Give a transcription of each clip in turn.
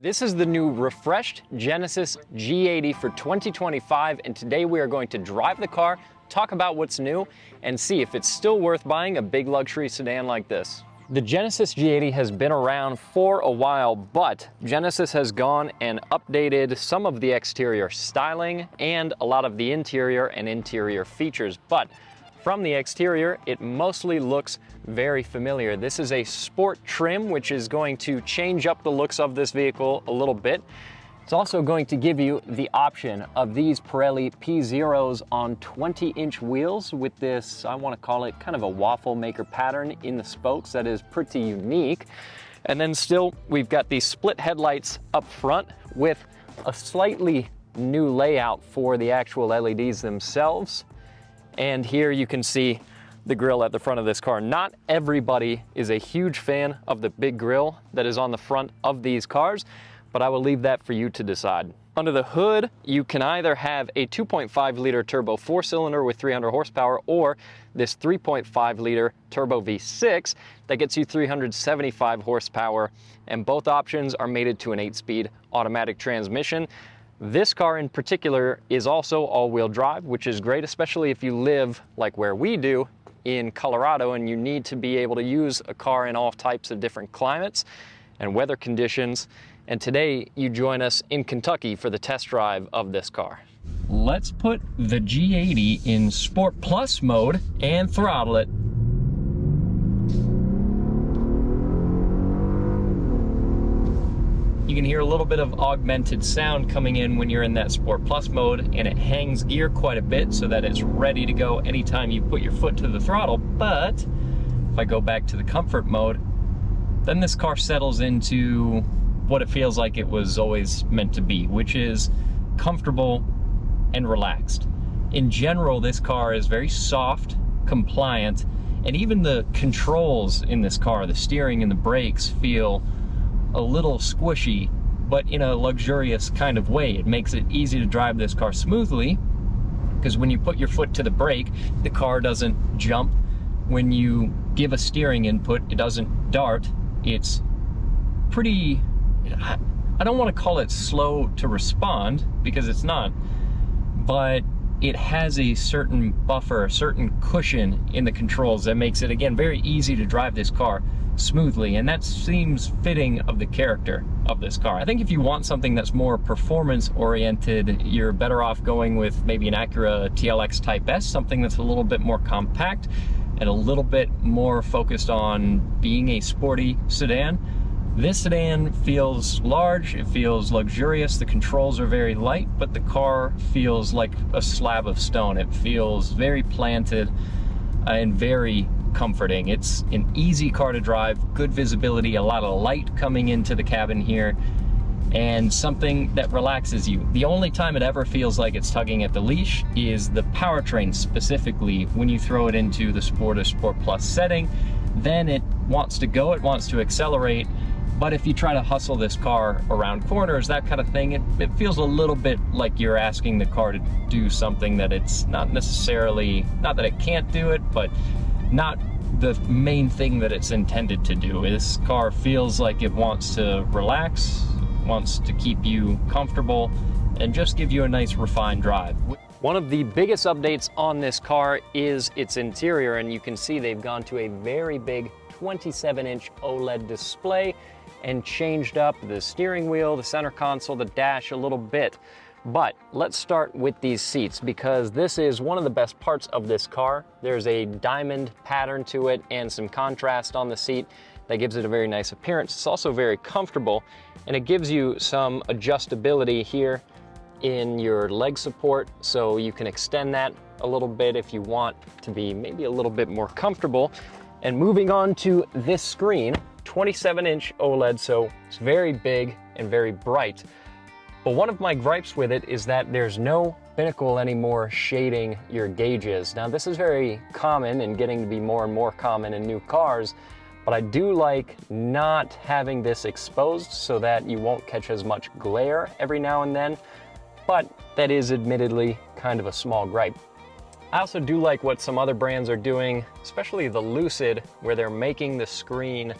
This is the new refreshed Genesis G80 for 2025, and today we are going to drive the car, talk about what's new, and see if it's still worth buying a big luxury sedan like this. The Genesis G80 has been around for a while, but Genesis has gone and updated some of the exterior styling and a lot of the interior and interior features, but from the exterior, it mostly looks very familiar. This is a sport trim, which is going to change up the looks of this vehicle a little bit. It's also going to give you the option of these Pirelli P0s on 20-inch wheels with this, I want to call it kind of a waffle maker pattern in the spokes that is pretty unique. And then still, we've got these split headlights up front with a slightly new layout for the actual LEDs themselves. And here you can see the grille at the front of this car. Not everybody is a huge fan of the big grille that is on the front of these cars, but I will leave that for you to decide. Under the hood, you can either have a 2.5 liter turbo 4-cylinder with 300 horsepower or this 3.5 liter turbo V6 that gets you 375 horsepower, and both options are mated to an 8-speed automatic transmission. This car in particular is also all-wheel drive, which is great, especially if you live like where we do in Colorado and you need to be able to use a car in all types of different climates and weather conditions. And today you join us in Kentucky for the test drive of this car. Let's put the G80 in Sport Plus mode and throttle it. You can hear a little bit of augmented sound coming in when you're in that Sport Plus mode, and it hangs gear quite a bit so that it's ready to go anytime you put your foot to the throttle. But if I go back to the comfort mode, then this car settles into what it feels like it was always meant to be, which is comfortable and relaxed. In general, this car is very soft, compliant, and even the controls in this car, the steering and the brakes, feel a little squishy, but in a luxurious kind of way. It makes it easy to drive this car smoothly, because when you put your foot to the brake, the car doesn't jump. When you give a steering input, it doesn't dart. It's pretty, I don't want to call it slow to respond, because it's not, but it has a certain buffer, a certain cushion in the controls that makes it, again, very easy to drive this car smoothly, and that seems fitting of the character of this car. I think if you want something that's more performance oriented, you're better off going with maybe an Acura TLX Type S, something that's a little bit more compact and a little bit more focused on being a sporty sedan. This sedan feels large, it feels luxurious, the controls are very light, but the car feels like a slab of stone. It feels very planted and very comforting. It's an easy car to drive, good visibility, a lot of light coming into the cabin here, and something that relaxes you. The only time it ever feels like it's tugging at the leash is the powertrain, specifically when you throw it into the Sport or Sport Plus setting. Then it wants to go, it wants to accelerate, but if you try to hustle this car around corners, that kind of thing, it feels a little bit like you're asking the car to do something that it's not necessarily, not that it can't do it, but not the main thing that it's intended to do. This car feels like it wants to relax, wants to keep you comfortable, and just give you a nice refined drive. One of the biggest updates on this car is its interior, and you can see they've gone to a very big 27-inch OLED display and changed up the steering wheel, the center console, the dash a little bit. But let's start with these seats, because this is one of the best parts of this car. There's a diamond pattern to it and some contrast on the seat that gives it a very nice appearance. It's also very comfortable, and it gives you some adjustability here in your leg support, so you can extend that a little bit if you want to be maybe a little bit more comfortable. And moving on to this screen, 27-inch OLED, so it's very big and very bright. But one of my gripes with it is that there's no binnacle anymore shading your gauges. Now, this is very common and getting to be more and more common in new cars, but I do like not having this exposed so that you won't catch as much glare every now and then, but that is admittedly kind of a small gripe. I also do like what some other brands are doing, especially the Lucid, where they're making the screen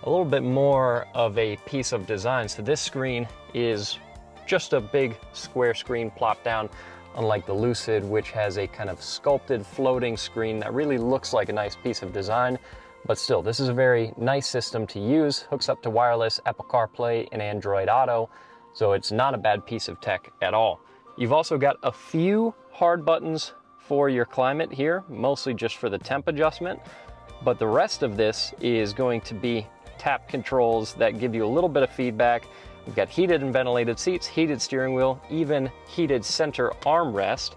a little bit more of a piece of design. So this screen is just a big square screen plopped down, unlike the Lucid, which has a kind of sculpted floating screen that really looks like a nice piece of design. But still, this is a very nice system to use. Hooks up to wireless, Apple CarPlay, and Android Auto. So it's not a bad piece of tech at all. You've also got a few hard buttons for your climate here, mostly just for the temp adjustment. But the rest of this is going to be tap controls that give you a little bit of feedback. We've got heated and ventilated seats, heated steering wheel, even heated center armrest.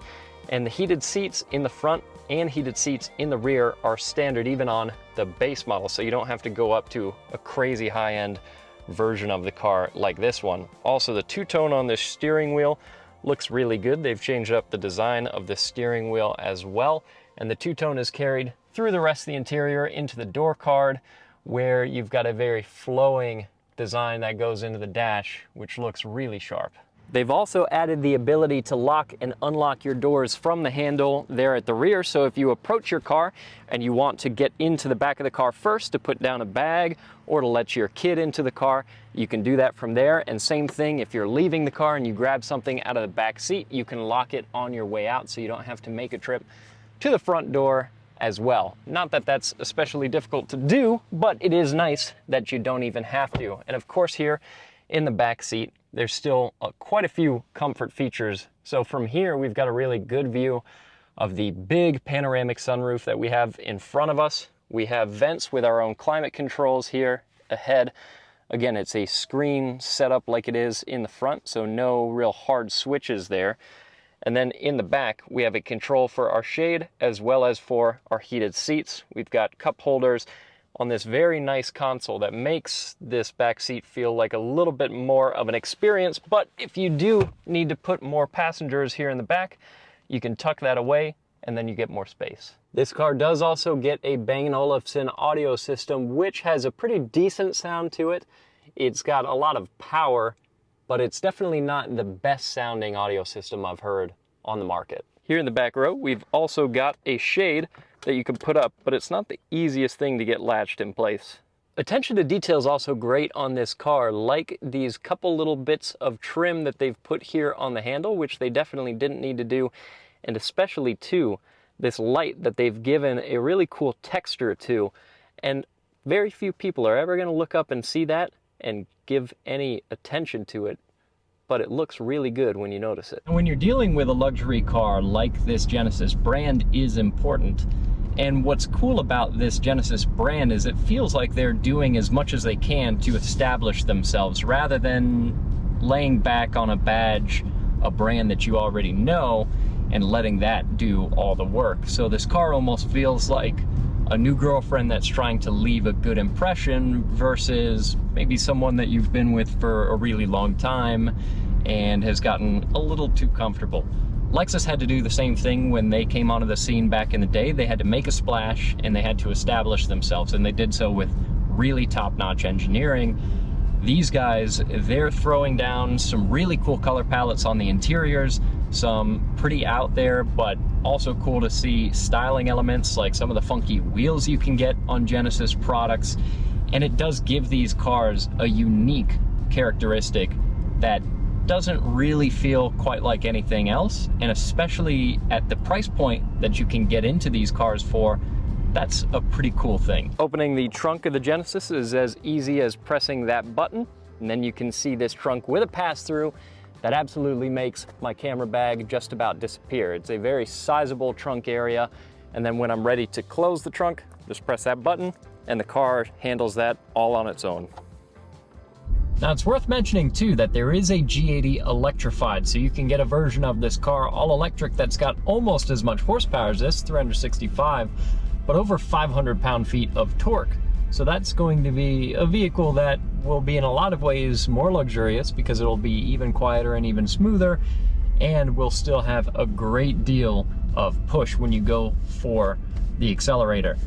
And the heated seats in the front and heated seats in the rear are standard even on the base model, so you don't have to go up to a crazy high-end version of the car like this one. Also, the two-tone on this steering wheel looks really good. They've changed up the design of the steering wheel as well, and the two-tone is carried through the rest of the interior into the door card, where you've got a very flowing design that goes into the dash, which looks really sharp. They've also added the ability to lock and unlock your doors from the handle there at the rear. So if you approach your car and you want to get into the back of the car first to put down a bag or to let your kid into the car, you can do that from there. And same thing, if you're leaving the car and you grab something out of the back seat, you can lock it on your way out so you don't have to make a trip to the front door as well. Not that that's especially difficult to do, but it is nice that you don't even have to. And of course, here in the back seat, there's still quite a few comfort features. So from here, we've got a really good view of the big panoramic sunroof that we have in front of us. We have vents with our own climate controls here ahead. Again, it's a screen setup like it is in the front, so no real hard switches there. And then in the back, we have a control for our shade as well as for our heated seats. We've got cup holders on this very nice console that makes this back seat feel like a little bit more of an experience. But if you do need to put more passengers here in the back, you can tuck that away and then you get more space. This car does also get a Bang & Olufsen audio system, which has a pretty decent sound to it. It's got a lot of power, but it's definitely not the best sounding audio system I've heard on the market. Here in the back row, we've also got a shade that you can put up, but it's not the easiest thing to get latched in place. Attention to detail is also great on this car, like these couple little bits of trim that they've put here on the handle, which they definitely didn't need to do, and especially too, this light that they've given a really cool texture to, and very few people are ever gonna look up and see that and give any attention to it, but it looks really good when you notice it. When you're dealing with a luxury car like this Genesis, brand is important. And what's cool about this Genesis brand is it feels like they're doing as much as they can to establish themselves rather than laying back on a badge, a brand that you already know, and letting that do all the work. So this car almost feels like a new girlfriend that's trying to leave a good impression versus maybe someone that you've been with for a really long time and has gotten a little too comfortable. Lexus had to do the same thing when they came onto the scene back in the day. They had to make a splash and they had to establish themselves, and they did so with really top-notch engineering. These guys, they're throwing down some really cool color palettes on the interiors, some pretty out there, but also cool to see styling elements like some of the funky wheels you can get on Genesis products. And it does give these cars a unique characteristic that doesn't really feel quite like anything else, and especially at the price point that you can get into these cars for, that's a pretty cool thing. Opening the trunk of the Genesis is as easy as pressing that button, and then you can see this trunk with a pass-through that absolutely makes my camera bag just about disappear. It's a very sizable trunk area, and then when I'm ready to close the trunk, just press that button, and the car handles that all on its own. Now it's worth mentioning too that there is a G80 electrified, so you can get a version of this car all electric that's got almost as much horsepower as this, 365, but over 500 pound-feet of torque. So that's going to be a vehicle that will be in a lot of ways more luxurious because it'll be even quieter and even smoother, and will still have a great deal of push when you go for the accelerator.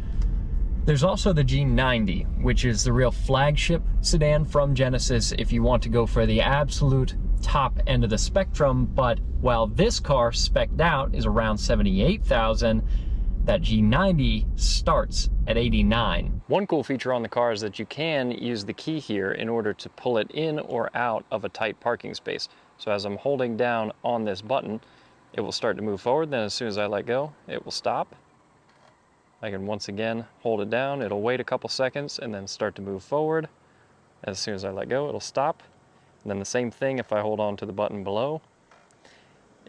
There's also the G90, which is the real flagship sedan from Genesis if you want to go for the absolute top end of the spectrum. But while this car spec'd out is around $78,000, That G90 starts at $89. One cool feature on the car is that you can use the key here in order to pull it in or out of a tight parking space. So as I'm holding down on this button, it will start to move forward. Then as soon as I let go, it will stop. I can once again hold it down. It'll wait a couple seconds and then start to move forward. As soon as I let go, it'll stop. And then the same thing if I hold on to the button below,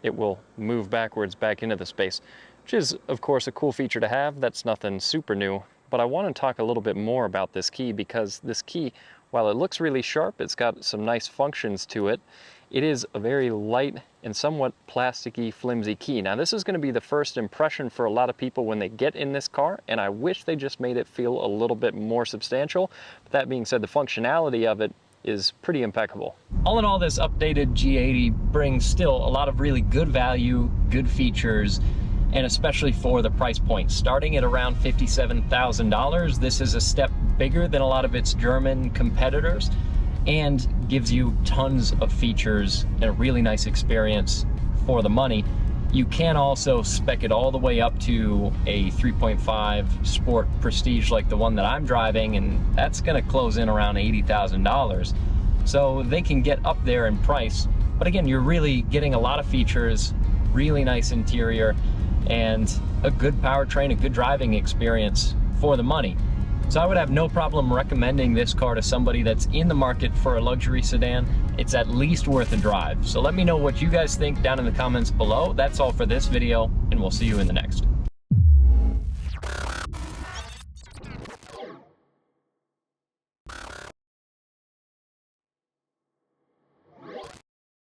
it will move backwards back into the space, which is of course a cool feature to have. That's nothing super new, but I want to talk a little bit more about this key, because this key, while it looks really sharp, it's got some nice functions to it. It is a very light and somewhat plasticky, flimsy key. Now this is going to be the first impression for a lot of people when they get in this car, and I wish they just made it feel a little bit more substantial. But that being said, the functionality of it is pretty impeccable. All in all, this updated G80 brings still a lot of really good value, good features, and especially for the price point. Starting at around $57,000, this is a step bigger than a lot of its German competitors and gives you tons of features and a really nice experience for the money. You can also spec it all the way up to a 3.5 Sport Prestige like the one that I'm driving, and that's gonna close in around $80,000. So they can get up there in price, but again, you're really getting a lot of features, really nice interior, and a good powertrain, a good driving experience for the money. So I would have no problem recommending this car to somebody that's in the market for a luxury sedan. It's at least worth a drive. So let me know what you guys think down in the comments below. That's all for this video, and we'll see you in the next.